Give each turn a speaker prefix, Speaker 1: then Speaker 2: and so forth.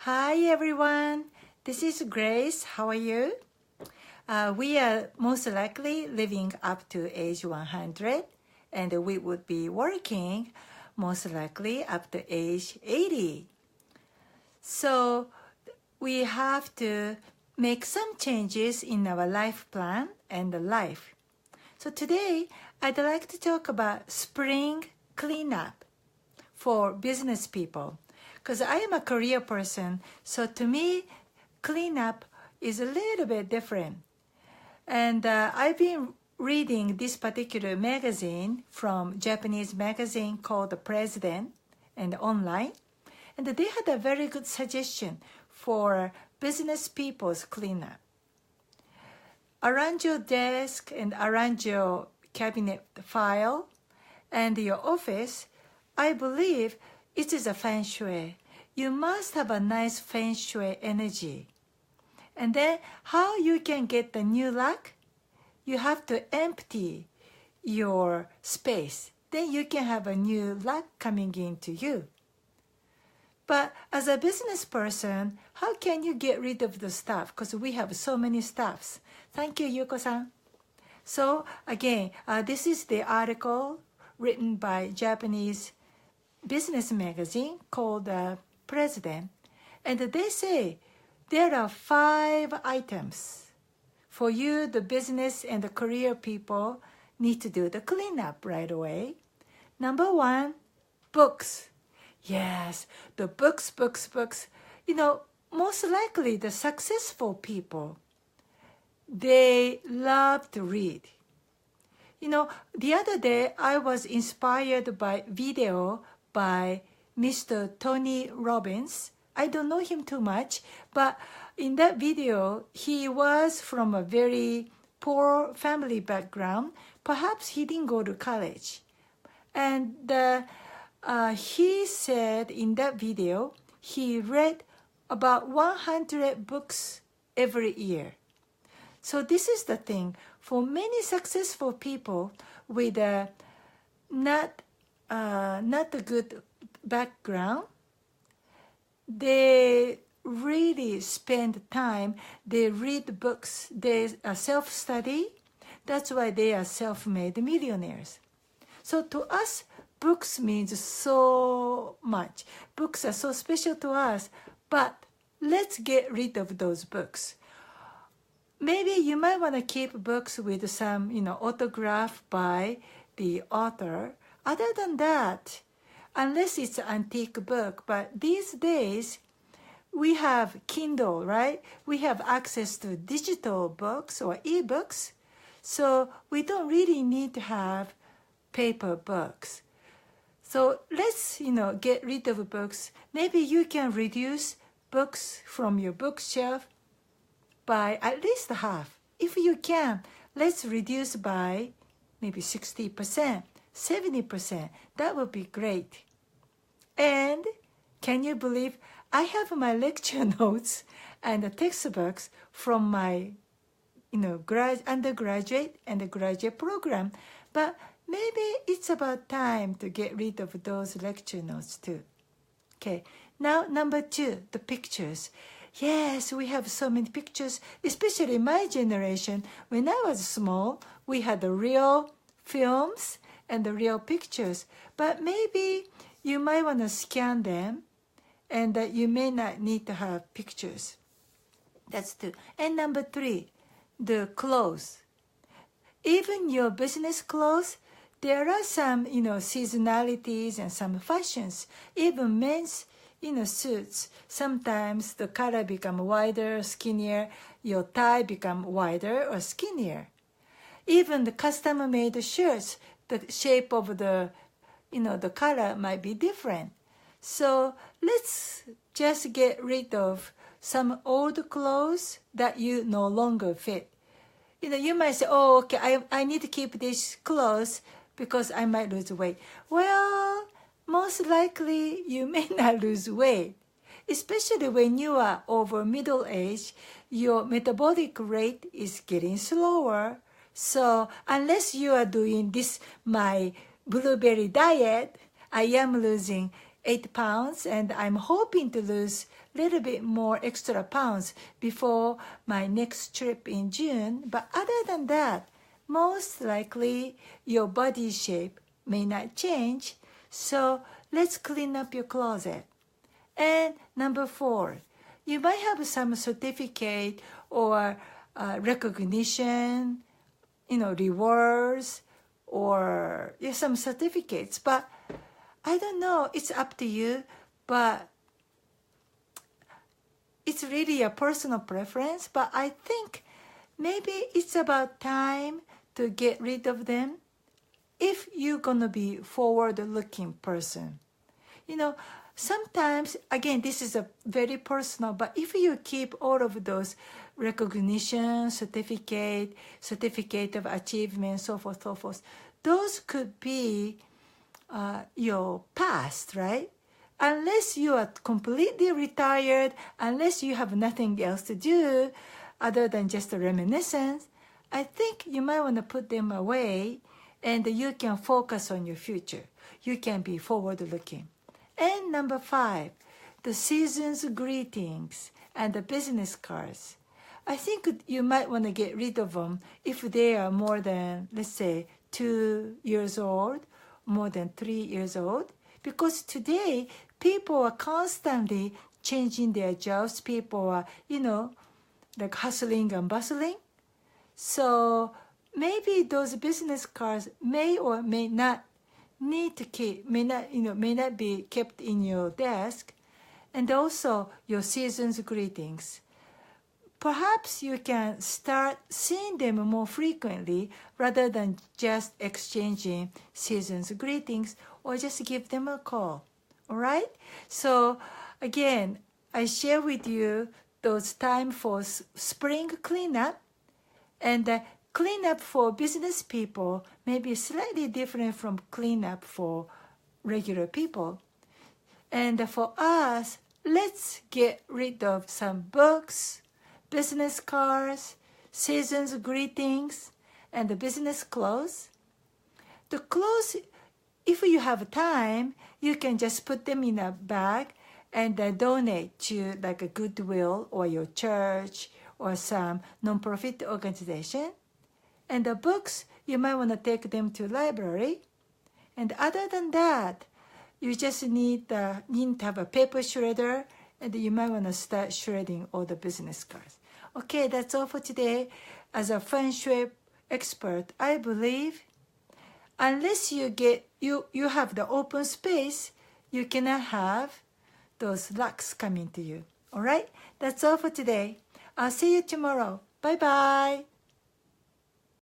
Speaker 1: Hi everyone, this is Grace. How are you? We are most likely living up to age 100 and we would be working most likely up to age 80. So we have to make some changes in our life plan and life. So today I'd like to talk about spring cleanup for business people. Because I am a career person, so to me, cleanup is a little bit different. And I've been reading this particular magazine from Japanese magazine called The President and online. And they had a very good suggestion for business people's cleanup. Around your desk and around your cabinet file and your office, I believe it is a Feng Shui. You must have a nice Feng Shui energy. And then how you can get the new luck? You have to empty your space. Then you can have a new luck coming into you. But as a business person, how can you get rid of the stuff? Because we have so many stuffs. Thank you, Yuko-san. So again, this is the article written by Japanese business magazine called President, and they say there are 5 items for you, the business and the career people need to do the cleanup right away. Number 1, books. Yes, the books. You know, most likely the successful people, they love to read. You know, the other day I was inspired by video by Mr. Tony Robbins. I don't know him too much, but in that video, he was from a very poor family background. Perhaps he didn't go to college. And he said in that video, he read about 100 books every year. So this is the thing. For many successful people with not a good background, they really spend time, they read books, they self-study. That's why they are self-made millionaires. So to us, books means so much. Books are so special to us, but let's get rid of those books. Maybe you might want to keep books with some, autograph by the author. Other than that, unless it's an antique book, but these days we have Kindle, right? We have access to digital books or e-books, so we don't really need to have paper books. So let's, get rid of books. Maybe you can reduce books from your bookshelf by at least half. If you can, let's reduce by maybe 60%. 70%, that would be great. And can you believe I have my lecture notes and the textbooks from my, undergraduate and graduate program, but maybe it's about time to get rid of those lecture notes too. Okay, now number 2, the pictures. Yes, we have so many pictures, especially my generation. When I was small, we had the real films and the real pictures, but maybe you might want to scan them and that you may not need to have pictures. That's 2. And number 3, the clothes. Even your business clothes, there are some, seasonalities and some fashions. Even men's, suits, sometimes the color become wider, skinnier, your tie become wider or skinnier. Even the custom-made shirts, the shape of the color might be different. So let's just get rid of some old clothes that you no longer fit. You might say, oh, okay, I need to keep these clothes because I might lose weight. Well, most likely you may not lose weight. Especially when you are over middle age, your metabolic rate is getting slower. So unless you are doing this, my blueberry diet, I am losing 8 pounds, and I'm hoping to lose a little bit more extra pounds before my next trip in June. But other than that, most likely your body shape may not change. So let's clean up your closet. And number 4, you might have some certificate or recognition, rewards, or some certificates. But I don't know, it's up to you. But it's really a personal preference. But I think maybe it's about time to get rid of them if you're going to be forward-looking person. Sometimes, again, this is a very personal, but if you keep all of those recognition, certificate of achievement, so forth, those could be your past, right? Unless you are completely retired, unless you have nothing else to do other than just a reminiscence, I think you might want to put them away and you can focus on your future. You can be forward-looking. And number 5, the season's greetings and the business cards. I think you might want to get rid of them if they are more than, let's say, 2 years old, more than 3 years old. Because today, people are constantly changing their jobs. People are, like hustling and bustling. So maybe those business cards may or may not need to keep, may not be kept in your desk. And also your season's greetings. Perhaps you can start seeing them more frequently rather than just exchanging season's greetings, or just give them a call. All right? So again, I share with you those time for spring cleanup, and cleanup for business people may be slightly different from cleanup for regular people. And for us, let's get rid of some books, business cards, season's greetings, and the business clothes. The clothes, if you have time, you can just put them in a bag and donate to like a Goodwill or your church or some non-profit organization. And the books, you might want to take them to library. And other than that, you just need to have a paper shredder, and you might want to start shredding all the business cards. Okay, that's all for today. As a Feng Shui expert, I believe unless you have the open space, you cannot have those lucks coming to you. All right? That's all for today. I'll see you tomorrow. Bye-bye.